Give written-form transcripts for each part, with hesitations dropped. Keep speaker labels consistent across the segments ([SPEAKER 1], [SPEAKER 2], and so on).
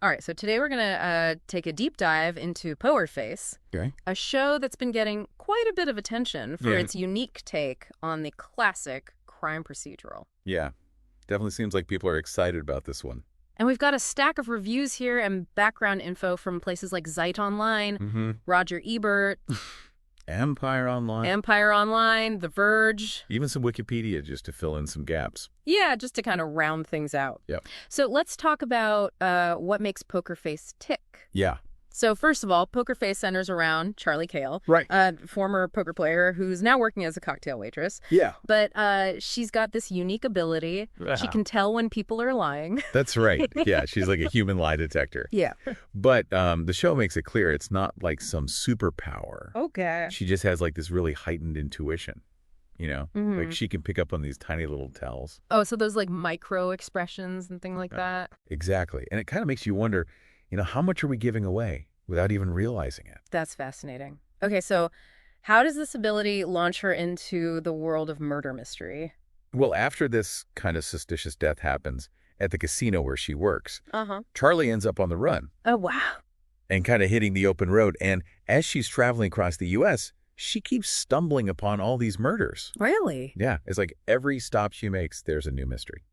[SPEAKER 1] All right, so today we're going to take a deep dive into Poker Face,
[SPEAKER 2] Okay.
[SPEAKER 1] a show that's been getting quite a bit of attention for
[SPEAKER 2] Yeah.
[SPEAKER 1] its unique take on the classic crime procedural.
[SPEAKER 2] Yeah. Definitely seems like people are excited about this one.
[SPEAKER 1] And we've got a stack of reviews here and background info from places like Zeit Online,
[SPEAKER 2] Mm-hmm.
[SPEAKER 1] Roger Ebert,
[SPEAKER 2] Empire Online.
[SPEAKER 1] Empire Online, The Verge.
[SPEAKER 2] Even some Wikipedia just to fill in some gaps.
[SPEAKER 1] Yeah, just to kind of round things out.
[SPEAKER 2] Yep.
[SPEAKER 1] So let's talk about what makes Poker Face tick.
[SPEAKER 2] Yeah.
[SPEAKER 1] So first of all, Poker Face centers around Charlie Cale,
[SPEAKER 2] Right.
[SPEAKER 1] a former poker player who's now working as a cocktail waitress.
[SPEAKER 2] Yeah.
[SPEAKER 1] But she's got this unique ability. She can tell when people are lying.
[SPEAKER 2] That's right. Yeah, she's like a human lie detector.
[SPEAKER 1] Yeah.
[SPEAKER 2] But the show makes it clear it's not like some superpower.
[SPEAKER 1] Okay.
[SPEAKER 2] She just has like this really heightened intuition. Like she can pick up on these tiny little tells.
[SPEAKER 1] Oh, so those like micro expressions and things like that?
[SPEAKER 2] Exactly. And it kind of makes you wonder, how much are we giving away without even realizing it?
[SPEAKER 1] That's fascinating. Okay, so how does this ability launch her into the world of murder mystery?
[SPEAKER 2] Well, after this kind of suspicious death happens at the casino where she works,
[SPEAKER 1] Uh-huh.
[SPEAKER 2] Charlie ends up on the run
[SPEAKER 1] Oh, wow.
[SPEAKER 2] and kind of hitting the open road. And as she's traveling across the U.S., she keeps stumbling upon all these murders.
[SPEAKER 1] Really?
[SPEAKER 2] Yeah, it's like every stop she makes, there's a new mystery.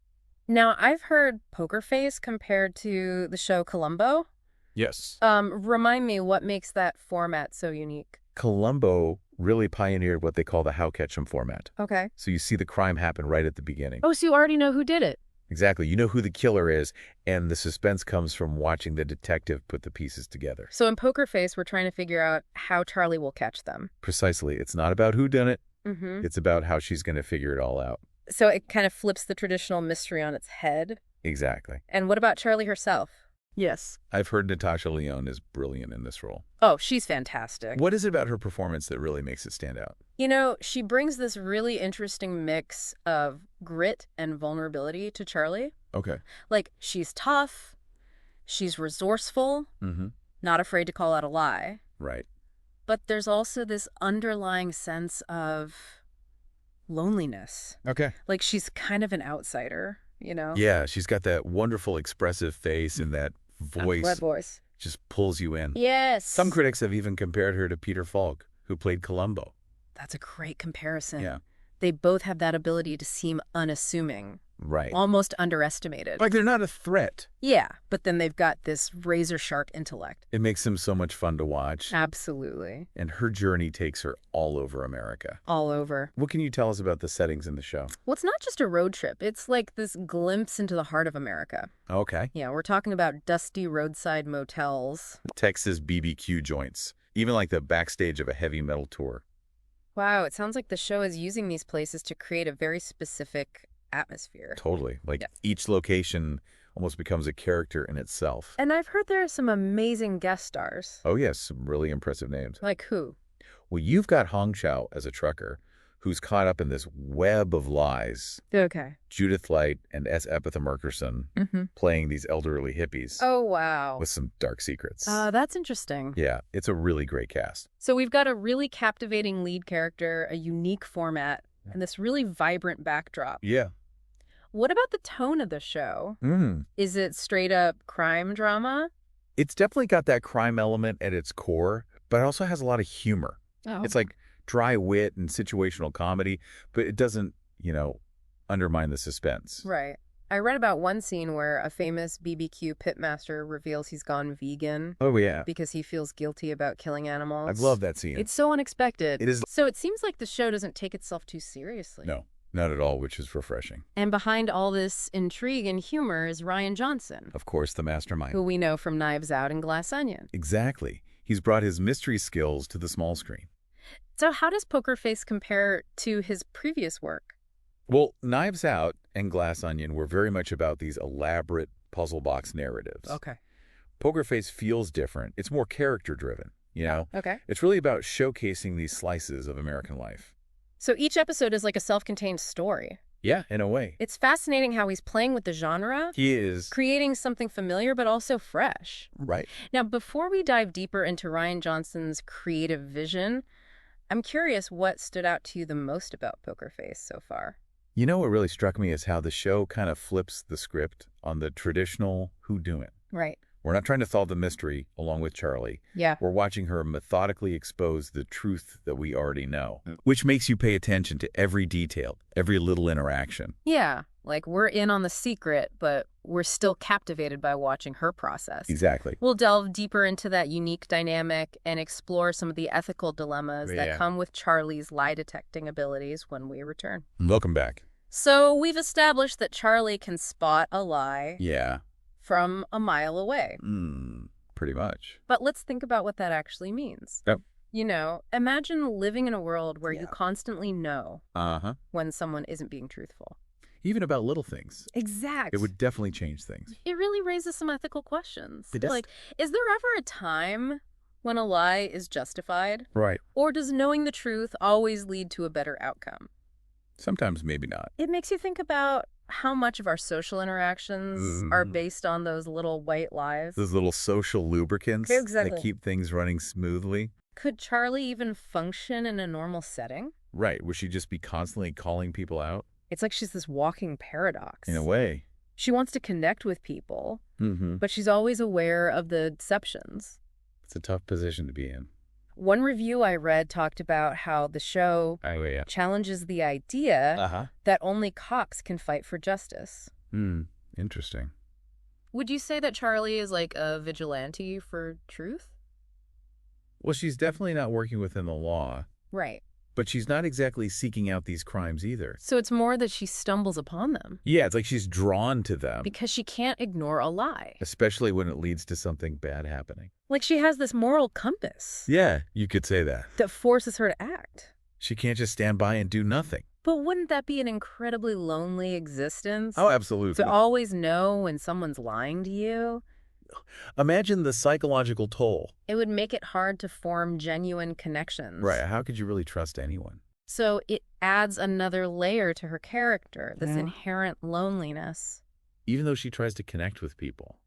[SPEAKER 1] Now, I've heard Poker Face compared to the show Columbo.
[SPEAKER 2] Yes.
[SPEAKER 1] Remind me what makes that format so unique.
[SPEAKER 2] Columbo really pioneered what they call the How Catch 'em format.
[SPEAKER 1] Okay.
[SPEAKER 2] So you see the crime happen right at the beginning.
[SPEAKER 1] Oh, so you already know who did it.
[SPEAKER 2] Exactly. You know who the killer is, and the suspense comes from watching the detective put the pieces together.
[SPEAKER 1] So in Poker Face, we're trying to figure out how Charlie will catch them.
[SPEAKER 2] Precisely. It's not about who done it.
[SPEAKER 1] Mm-hmm.
[SPEAKER 2] It's about how she's going to figure it all out.
[SPEAKER 1] So it kind of flips the traditional mystery on its head.
[SPEAKER 2] Exactly.
[SPEAKER 1] And what about Charlie herself? Yes.
[SPEAKER 2] I've heard Natasha Lyonne is brilliant in this role.
[SPEAKER 1] Oh, she's fantastic.
[SPEAKER 2] What is it about her performance that really makes it stand out?
[SPEAKER 1] She brings this really interesting mix of grit and vulnerability to Charlie.
[SPEAKER 2] Okay.
[SPEAKER 1] Like, she's tough, she's resourceful,
[SPEAKER 2] Mm-hmm.
[SPEAKER 1] not afraid to call out a lie.
[SPEAKER 2] Right.
[SPEAKER 1] But there's also this underlying sense of loneliness.
[SPEAKER 2] Okay.
[SPEAKER 1] Like, she's kind of an outsider,
[SPEAKER 2] Yeah, she's got that wonderful expressive face and that voice.
[SPEAKER 1] That voice.
[SPEAKER 2] Just pulls you in.
[SPEAKER 1] Yes.
[SPEAKER 2] Some critics have even compared her to Peter Falk, who played Columbo.
[SPEAKER 1] That's a great comparison.
[SPEAKER 2] Yeah.
[SPEAKER 1] They both have that ability to seem unassuming,
[SPEAKER 2] Right.
[SPEAKER 1] almost underestimated.
[SPEAKER 2] Like they're not a threat.
[SPEAKER 1] Yeah, but then they've got this razor-sharp intellect.
[SPEAKER 2] It makes them so much fun to watch.
[SPEAKER 1] Absolutely.
[SPEAKER 2] And her journey takes her all over America.
[SPEAKER 1] All over.
[SPEAKER 2] What can you tell us about the settings in the show?
[SPEAKER 1] Well, it's not just a road trip. It's like this glimpse into the heart of America.
[SPEAKER 2] Okay.
[SPEAKER 1] Yeah, we're talking about dusty roadside motels.
[SPEAKER 2] Texas BBQ joints. Even like the backstage of a heavy metal tour.
[SPEAKER 1] Wow, it sounds like the show is using these places to create a very specific atmosphere.
[SPEAKER 2] Totally. Like
[SPEAKER 1] Yeah.
[SPEAKER 2] each location almost becomes a character in itself.
[SPEAKER 1] And I've heard there are some amazing guest stars.
[SPEAKER 2] Oh, yes. Some really impressive names.
[SPEAKER 1] Like who?
[SPEAKER 2] Well, you've got Hong Chow as a trucker who's caught up in this web of lies.
[SPEAKER 1] Okay.
[SPEAKER 2] Judith Light and S. Epitha Merkerson
[SPEAKER 1] Mm-hmm.
[SPEAKER 2] playing these elderly hippies
[SPEAKER 1] Oh, wow.
[SPEAKER 2] with some dark secrets.
[SPEAKER 1] That's interesting.
[SPEAKER 2] Yeah, it's a really great cast.
[SPEAKER 1] So we've got a really captivating lead character, a unique format, and this really vibrant backdrop.
[SPEAKER 2] Yeah.
[SPEAKER 1] What about the tone of the show? Is it straight up crime drama?
[SPEAKER 2] It's definitely got that crime element at its core, but it also has a lot of humor.
[SPEAKER 1] Oh.
[SPEAKER 2] It's like dry wit and situational comedy, but it doesn't, undermine the suspense.
[SPEAKER 1] Right. I read about one scene where a famous BBQ pitmaster reveals he's gone vegan
[SPEAKER 2] Oh, yeah.
[SPEAKER 1] because he feels guilty about killing animals.
[SPEAKER 2] I've loved that scene.
[SPEAKER 1] It's so unexpected.
[SPEAKER 2] It is.
[SPEAKER 1] So it seems like the show doesn't take itself too seriously.
[SPEAKER 2] No, not at all, which is refreshing.
[SPEAKER 1] And behind all this intrigue and humor is Rian Johnson,
[SPEAKER 2] Of course, the mastermind.
[SPEAKER 1] who we know from Knives Out and Glass Onion.
[SPEAKER 2] Exactly. He's brought his mystery skills to the small screen.
[SPEAKER 1] So how does Poker Face compare to his previous work?
[SPEAKER 2] Well, Knives Out and Glass Onion were very much about these elaborate puzzle box narratives.
[SPEAKER 1] Okay.
[SPEAKER 2] Poker Face feels different. It's more character-driven,
[SPEAKER 1] Okay.
[SPEAKER 2] It's really about showcasing these slices of American life.
[SPEAKER 1] So each episode is like a self-contained story.
[SPEAKER 2] Yeah, in a way.
[SPEAKER 1] It's fascinating how he's playing with the genre,
[SPEAKER 2] He is.
[SPEAKER 1] creating something familiar but also fresh.
[SPEAKER 2] Right.
[SPEAKER 1] Now, before we dive deeper into Rian Johnson's creative vision, I'm curious what stood out to you the most about Poker Face so far.
[SPEAKER 2] You know what really struck me is how the show kind of flips the script on the traditional whodunit.
[SPEAKER 1] Right.
[SPEAKER 2] We're not trying to solve the mystery along with Charlie.
[SPEAKER 1] Yeah.
[SPEAKER 2] We're watching her methodically expose the truth that we already know, which makes you pay attention to every detail, every little interaction.
[SPEAKER 1] Yeah, like we're in on the secret, but we're still captivated by watching her process.
[SPEAKER 2] Exactly.
[SPEAKER 1] We'll delve deeper into that unique dynamic and explore some of the ethical dilemmas that come with Charlie's lie-detecting abilities when we return.
[SPEAKER 2] Welcome back.
[SPEAKER 1] So we've established that Charlie can spot a lie
[SPEAKER 2] Yeah.
[SPEAKER 1] from a mile away.
[SPEAKER 2] Pretty much.
[SPEAKER 1] But let's think about what that actually means.
[SPEAKER 2] Yep.
[SPEAKER 1] You know, imagine living in a world where you constantly know when someone isn't being truthful.
[SPEAKER 2] Even about little things.
[SPEAKER 1] Exactly.
[SPEAKER 2] It would definitely change things.
[SPEAKER 1] It really raises some ethical questions.
[SPEAKER 2] It does.
[SPEAKER 1] Like, is there ever a time when a lie is justified?
[SPEAKER 2] Right.
[SPEAKER 1] Or does knowing the truth always lead to a better outcome?
[SPEAKER 2] Sometimes maybe not.
[SPEAKER 1] It makes you think about how much of our social interactions are based on those little white lies.
[SPEAKER 2] Those little social lubricants that keep things running smoothly.
[SPEAKER 1] Could Charlie even function in a normal setting?
[SPEAKER 2] Right. Would she just be constantly calling people out?
[SPEAKER 1] It's like she's this walking paradox.
[SPEAKER 2] In a way.
[SPEAKER 1] She wants to connect with people, but she's always aware of the deceptions.
[SPEAKER 2] It's a tough position to be in.
[SPEAKER 1] One review I read talked about how the show challenges the idea that only cops can fight for justice.
[SPEAKER 2] Interesting.
[SPEAKER 1] Would you say that Charlie is like a vigilante for truth?
[SPEAKER 2] Well, she's definitely not working within the law.
[SPEAKER 1] Right.
[SPEAKER 2] But she's not exactly seeking out these crimes either.
[SPEAKER 1] So it's more that she stumbles upon them.
[SPEAKER 2] Yeah, it's like she's drawn to them.
[SPEAKER 1] Because she can't ignore a lie.
[SPEAKER 2] Especially when it leads to something bad happening.
[SPEAKER 1] Like she has this moral compass.
[SPEAKER 2] Yeah, you could say that.
[SPEAKER 1] That forces her to act.
[SPEAKER 2] She can't just stand by and do nothing.
[SPEAKER 1] But wouldn't that be an incredibly lonely existence?
[SPEAKER 2] Oh, absolutely.
[SPEAKER 1] To always know when someone's lying to you?
[SPEAKER 2] Imagine the psychological toll.
[SPEAKER 1] It would make it hard to form genuine connections.
[SPEAKER 2] Right. How could you really trust anyone?
[SPEAKER 1] So it adds another layer to her character, this inherent loneliness.
[SPEAKER 2] Even though she tries to connect with people.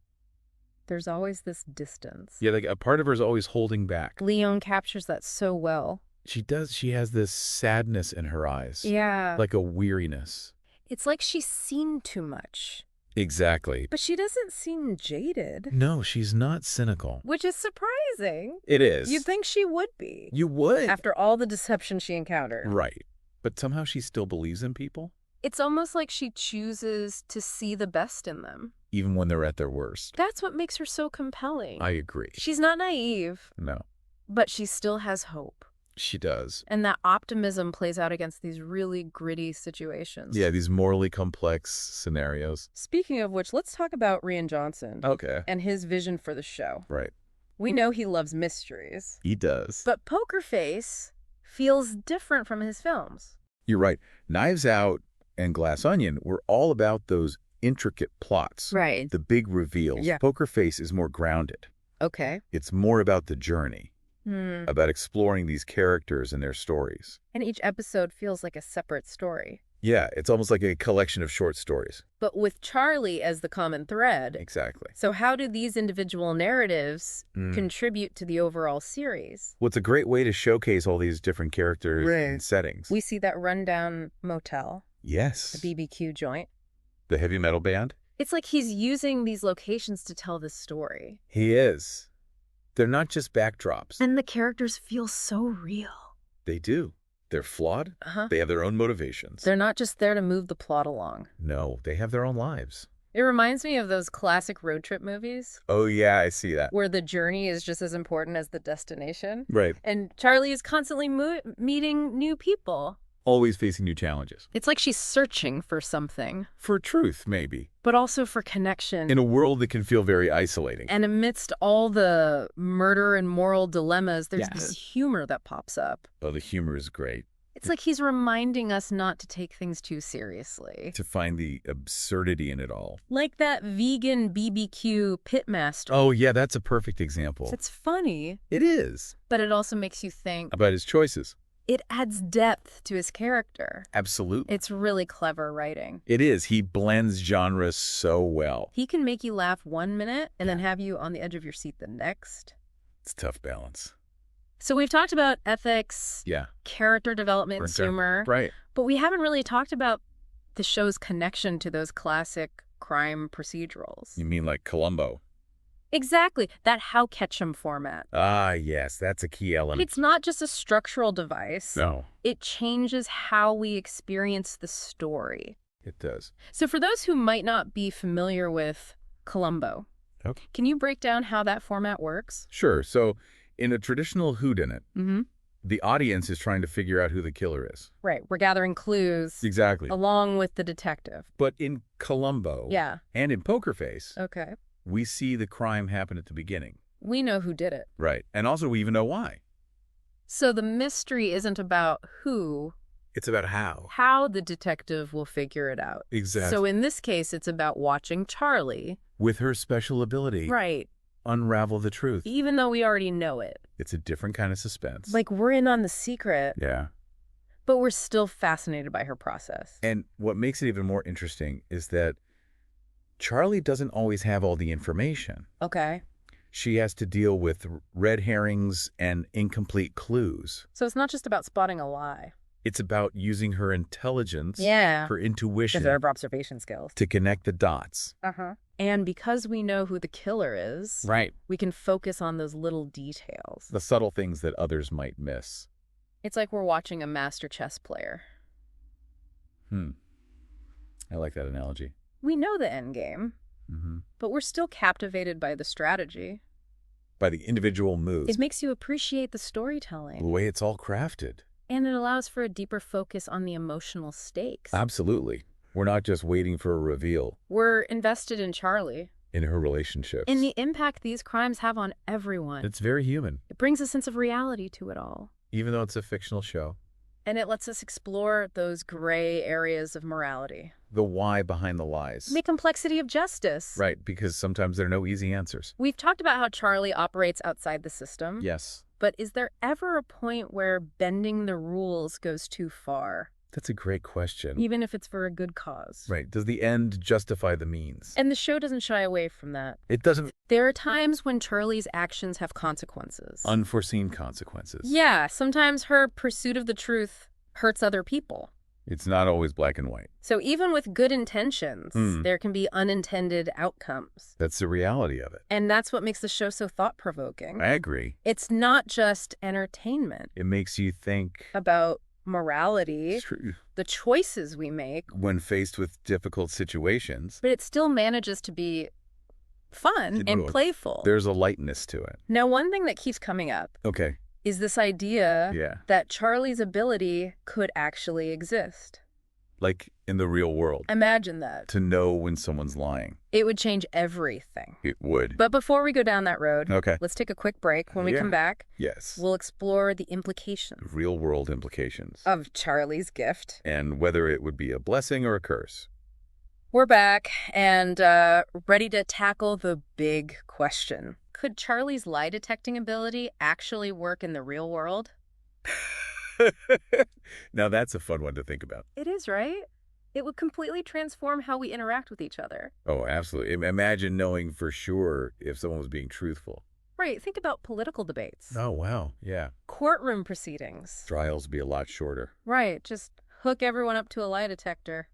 [SPEAKER 1] There's always this distance.
[SPEAKER 2] Yeah, like a part of her is always holding back.
[SPEAKER 1] Leon captures that so well.
[SPEAKER 2] She does. She has this sadness in her eyes.
[SPEAKER 1] Yeah.
[SPEAKER 2] Like a weariness.
[SPEAKER 1] It's like she's seen too much.
[SPEAKER 2] Exactly.
[SPEAKER 1] But she doesn't seem jaded.
[SPEAKER 2] No, she's not cynical.
[SPEAKER 1] Which is surprising.
[SPEAKER 2] It is.
[SPEAKER 1] You'd think she would be.
[SPEAKER 2] You would.
[SPEAKER 1] After all the deception she encountered.
[SPEAKER 2] Right. But somehow she still believes in people.
[SPEAKER 1] It's almost like she chooses to see the best in them.
[SPEAKER 2] Even when they're at their worst.
[SPEAKER 1] That's what makes her so compelling.
[SPEAKER 2] I agree.
[SPEAKER 1] She's not naive.
[SPEAKER 2] No.
[SPEAKER 1] But she still has hope.
[SPEAKER 2] She does.
[SPEAKER 1] And that optimism plays out against these really gritty situations.
[SPEAKER 2] Yeah, these morally complex scenarios.
[SPEAKER 1] Speaking of which, let's talk about Rian Johnson.
[SPEAKER 2] Okay.
[SPEAKER 1] And his vision for the show.
[SPEAKER 2] Right.
[SPEAKER 1] We know he loves mysteries.
[SPEAKER 2] He does.
[SPEAKER 1] But Poker Face feels different from his films.
[SPEAKER 2] You're right. Knives Out and Glass Onion were all about those intricate plots.
[SPEAKER 1] Right.
[SPEAKER 2] The big reveals.
[SPEAKER 1] Yeah.
[SPEAKER 2] Poker Face is more grounded.
[SPEAKER 1] Okay.
[SPEAKER 2] It's more about the journey. About exploring these characters and their stories.
[SPEAKER 1] And each episode feels like a separate story.
[SPEAKER 2] Yeah, it's almost like a collection of short stories.
[SPEAKER 1] But with Charlie as the common thread.
[SPEAKER 2] Exactly.
[SPEAKER 1] So how do these individual narratives contribute to the overall series?
[SPEAKER 2] Well, it's a great way to showcase all these different characters and settings.
[SPEAKER 1] We see that rundown motel.
[SPEAKER 2] Yes.
[SPEAKER 1] The BBQ joint.
[SPEAKER 2] The heavy metal band.
[SPEAKER 1] It's like he's using these locations to tell this story.
[SPEAKER 2] He is. They're not just backdrops.
[SPEAKER 1] And the characters feel so real.
[SPEAKER 2] They do. They're flawed. They have their own motivations.
[SPEAKER 1] They're not just there to move the plot along.
[SPEAKER 2] No, they have their own lives.
[SPEAKER 1] It reminds me of those classic road trip movies.
[SPEAKER 2] Oh, yeah, I see that.
[SPEAKER 1] Where the journey is just as important as the destination.
[SPEAKER 2] Right.
[SPEAKER 1] And Charlie is constantly meeting new people.
[SPEAKER 2] Always facing new challenges.
[SPEAKER 1] It's like she's searching for something.
[SPEAKER 2] For truth, maybe.
[SPEAKER 1] But also for connection.
[SPEAKER 2] In a world that can feel very isolating.
[SPEAKER 1] And amidst all the murder and moral dilemmas, there's this humor that pops up.
[SPEAKER 2] Oh, the humor is great.
[SPEAKER 1] It's like he's reminding us not to take things too seriously.
[SPEAKER 2] To find the absurdity in it all.
[SPEAKER 1] Like that vegan BBQ pitmaster.
[SPEAKER 2] Oh, yeah, that's a perfect example.
[SPEAKER 1] It's funny.
[SPEAKER 2] It is.
[SPEAKER 1] But it also makes you think.
[SPEAKER 2] About his choices.
[SPEAKER 1] It adds depth to his character.
[SPEAKER 2] Absolutely.
[SPEAKER 1] It's really clever writing.
[SPEAKER 2] It is. He blends genres so well.
[SPEAKER 1] He can make you laugh 1 minute and then have you on the edge of your seat the next.
[SPEAKER 2] It's a tough balance.
[SPEAKER 1] So we've talked about ethics, character development, and humor.
[SPEAKER 2] Right.
[SPEAKER 1] But we haven't really talked about the show's connection to those classic crime procedurals.
[SPEAKER 2] You mean like Columbo?
[SPEAKER 1] Exactly. That How Ketchum format.
[SPEAKER 2] Ah, yes, that's a key element.
[SPEAKER 1] It's not just a structural device.
[SPEAKER 2] No,
[SPEAKER 1] It changes how we experience the story.
[SPEAKER 2] it does.
[SPEAKER 1] So for those who might not be familiar with Columbo,
[SPEAKER 2] Okay.
[SPEAKER 1] can you break down how that format works?
[SPEAKER 2] Sure. So in a traditional whodunit,
[SPEAKER 1] Mm-hmm.
[SPEAKER 2] the audience is trying to figure out who the killer is.
[SPEAKER 1] Right. We're gathering clues
[SPEAKER 2] Exactly.
[SPEAKER 1] along with the detective.
[SPEAKER 2] But in Columbo
[SPEAKER 1] Yeah.
[SPEAKER 2] and in Poker Face,
[SPEAKER 1] Okay.
[SPEAKER 2] we see the crime happen at the beginning.
[SPEAKER 1] We know who did it.
[SPEAKER 2] Right. And also we even know why.
[SPEAKER 1] So the mystery isn't about who,
[SPEAKER 2] It's about how.
[SPEAKER 1] how the detective will figure it out.
[SPEAKER 2] Exactly.
[SPEAKER 1] So in this case, it's about watching Charlie.
[SPEAKER 2] With her special ability,
[SPEAKER 1] Right.
[SPEAKER 2] unravel the truth.
[SPEAKER 1] Even though we already know it.
[SPEAKER 2] It's a different kind of suspense.
[SPEAKER 1] Like, we're in on the secret,
[SPEAKER 2] Yeah.
[SPEAKER 1] but we're still fascinated by her process.
[SPEAKER 2] And what makes it even more interesting is that Charlie doesn't always have all the information.
[SPEAKER 1] Okay.
[SPEAKER 2] She has to deal with red herrings and incomplete clues.
[SPEAKER 1] So it's not just about spotting a lie.
[SPEAKER 2] It's about using her intelligence,
[SPEAKER 1] Yeah.
[SPEAKER 2] her intuition,
[SPEAKER 1] observation skills.
[SPEAKER 2] to connect the dots.
[SPEAKER 1] Uh-huh. And because we know who the killer is,
[SPEAKER 2] Right.
[SPEAKER 1] we can focus on those little details.
[SPEAKER 2] The subtle things that others might miss.
[SPEAKER 1] It's like we're watching a master chess player.
[SPEAKER 2] I like that analogy.
[SPEAKER 1] We know the end game, but we're still captivated by the strategy.
[SPEAKER 2] By the individual moves,
[SPEAKER 1] It makes you appreciate the
[SPEAKER 2] the
[SPEAKER 1] storytelling,
[SPEAKER 2] way it's all crafted.
[SPEAKER 1] and it allows for a deeper focus on the emotional stakes.
[SPEAKER 2] Absolutely. We're not just waiting for a reveal
[SPEAKER 1] We're invested in Charlie,
[SPEAKER 2] in her relationships.
[SPEAKER 1] in the impact these crimes have on everyone.
[SPEAKER 2] It's very human,
[SPEAKER 1] It brings a sense of reality to it all.
[SPEAKER 2] even though it's a fictional show.
[SPEAKER 1] And it lets us explore those gray areas of morality.
[SPEAKER 2] The why behind the lies.
[SPEAKER 1] The complexity of justice.
[SPEAKER 2] Right, because sometimes there are no easy answers.
[SPEAKER 1] We've talked about how Charlie operates outside the system.
[SPEAKER 2] Yes,
[SPEAKER 1] But is there ever a point where bending the rules goes too far,
[SPEAKER 2] that's a great question.
[SPEAKER 1] even if it's for a good cause?
[SPEAKER 2] Right, does the end justify the means?
[SPEAKER 1] And the show doesn't shy away from that.
[SPEAKER 2] It doesn't.
[SPEAKER 1] There are times when Charlie's actions have consequences.
[SPEAKER 2] Unforeseen consequences.
[SPEAKER 1] Yeah, sometimes her pursuit of the truth hurts other people.
[SPEAKER 2] It's not always black and white.
[SPEAKER 1] So even with good intentions, there can be unintended outcomes.
[SPEAKER 2] That's the reality of it.
[SPEAKER 1] And that's what makes the show so thought-provoking.
[SPEAKER 2] I agree.
[SPEAKER 1] It's not just entertainment.
[SPEAKER 2] It makes you think.
[SPEAKER 1] About morality,
[SPEAKER 2] It's true.
[SPEAKER 1] the choices we make,
[SPEAKER 2] When faced with difficult situations,
[SPEAKER 1] but it still manages to be fun and playful.
[SPEAKER 2] there's a lightness to it.
[SPEAKER 1] Now, one thing that keeps coming up
[SPEAKER 2] Okay.
[SPEAKER 1] is this idea
[SPEAKER 2] Yeah.
[SPEAKER 1] that Charlie's ability could actually exist.
[SPEAKER 2] Like in the real world.
[SPEAKER 1] Imagine that.
[SPEAKER 2] To know when someone's lying.
[SPEAKER 1] It would change everything.
[SPEAKER 2] It would.
[SPEAKER 1] But before we go down that road,
[SPEAKER 2] Okay.
[SPEAKER 1] let's take a quick break. When we
[SPEAKER 2] Yeah.
[SPEAKER 1] come back,
[SPEAKER 2] Yes.
[SPEAKER 1] we'll explore the implications
[SPEAKER 2] Real world implications.
[SPEAKER 1] of Charlie's gift.
[SPEAKER 2] And whether it would be a blessing or a curse.
[SPEAKER 1] We're back and ready to tackle the big question. Could Charlie's lie detecting ability actually work in the real world?
[SPEAKER 2] Now that's a fun one to think about.
[SPEAKER 1] It is, right? It would completely transform how we interact with each other.
[SPEAKER 2] Oh, absolutely. Imagine knowing for sure if someone was being truthful.
[SPEAKER 1] Right, think about political debates.
[SPEAKER 2] Oh, wow. Yeah.
[SPEAKER 1] Courtroom proceedings.
[SPEAKER 2] Trials be a lot shorter.
[SPEAKER 1] Right, just hook everyone up to a lie detector.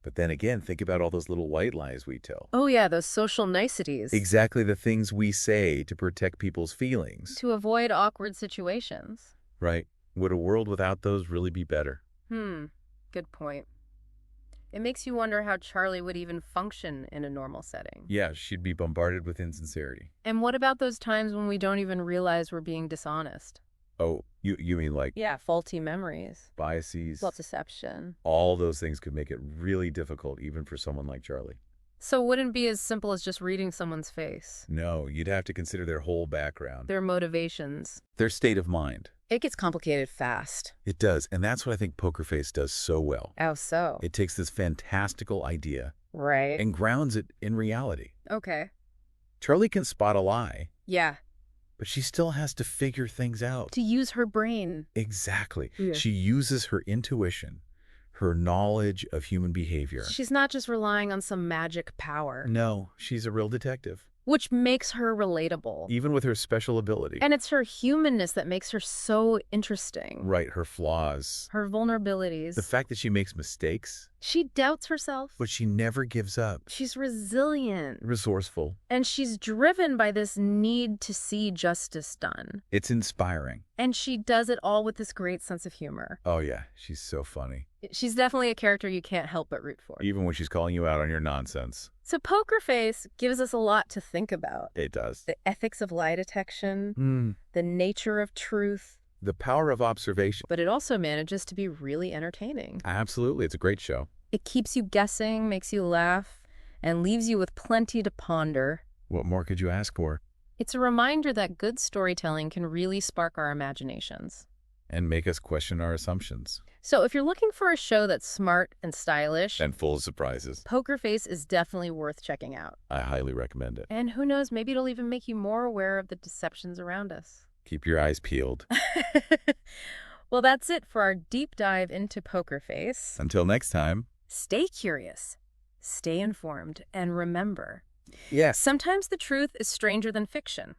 [SPEAKER 2] But then again, think about all those little white lies we tell.
[SPEAKER 1] Oh yeah, those social niceties.
[SPEAKER 2] Exactly the things we say to protect people's feelings.
[SPEAKER 1] To avoid awkward situations.
[SPEAKER 2] Right. Would a world without those really be better?
[SPEAKER 1] Good point. It makes you wonder how Charlie would even function in a normal setting.
[SPEAKER 2] Yeah, she'd be bombarded with insincerity.
[SPEAKER 1] And what about those times when we don't even realize we're being dishonest?
[SPEAKER 2] Oh, you mean like
[SPEAKER 1] Yeah, faulty memories.
[SPEAKER 2] biases?
[SPEAKER 1] Self-deception.
[SPEAKER 2] All those things could make it really difficult even for someone like Charlie.
[SPEAKER 1] So it wouldn't be as simple as just reading someone's face.
[SPEAKER 2] No, you'd have to consider their whole background.
[SPEAKER 1] Their motivations.
[SPEAKER 2] Their state of mind.
[SPEAKER 1] It gets complicated fast.
[SPEAKER 2] It does, and that's what I think Poker Face does so well.
[SPEAKER 1] How so?
[SPEAKER 2] It takes this fantastical idea
[SPEAKER 1] Right.
[SPEAKER 2] and grounds it in reality.
[SPEAKER 1] Okay.
[SPEAKER 2] Charlie can spot a lie,
[SPEAKER 1] Yeah.
[SPEAKER 2] but she still has to figure things out.
[SPEAKER 1] To use her brain.
[SPEAKER 2] Exactly.
[SPEAKER 1] Yeah.
[SPEAKER 2] She uses her intuition, her knowledge of human behavior.
[SPEAKER 1] She's not just relying on some magic power.
[SPEAKER 2] No, she's a real detective.
[SPEAKER 1] which makes her relatable.
[SPEAKER 2] Even with her special ability.
[SPEAKER 1] And it's her humanness that makes her so interesting.
[SPEAKER 2] Right, her flaws.
[SPEAKER 1] Her vulnerabilities.
[SPEAKER 2] The fact that she makes mistakes.
[SPEAKER 1] She doubts herself.
[SPEAKER 2] But she never gives up.
[SPEAKER 1] She's resilient.
[SPEAKER 2] Resourceful.
[SPEAKER 1] And she's driven by this need to see justice done.
[SPEAKER 2] It's inspiring.
[SPEAKER 1] And she does it all with this great sense of humor.
[SPEAKER 2] Oh yeah, she's so funny.
[SPEAKER 1] She's definitely a character you can't help but root for.
[SPEAKER 2] Even when she's calling you out on your nonsense.
[SPEAKER 1] So Poker Face gives us a lot to think about.
[SPEAKER 2] It does.
[SPEAKER 1] The ethics of lie detection, the nature of truth.
[SPEAKER 2] The power of observation.
[SPEAKER 1] But it also manages to be really entertaining.
[SPEAKER 2] Absolutely, it's a great show.
[SPEAKER 1] It keeps you guessing, makes you laugh, and leaves you with plenty to ponder.
[SPEAKER 2] What more could you ask for?
[SPEAKER 1] It's a reminder that good storytelling can really spark our imaginations.
[SPEAKER 2] And make us question our assumptions.
[SPEAKER 1] So if you're looking for a show that's smart and stylish,
[SPEAKER 2] And full of surprises.
[SPEAKER 1] Poker Face is definitely worth checking out.
[SPEAKER 2] I highly recommend it.
[SPEAKER 1] And who knows, maybe it'll even make you more aware of the deceptions around us.
[SPEAKER 2] Keep your eyes peeled.
[SPEAKER 1] Well, that's it for our deep dive into Poker Face.
[SPEAKER 2] Until next time.
[SPEAKER 1] Stay curious, stay informed, and remember,
[SPEAKER 2] Yes.
[SPEAKER 1] sometimes the truth is stranger than fiction.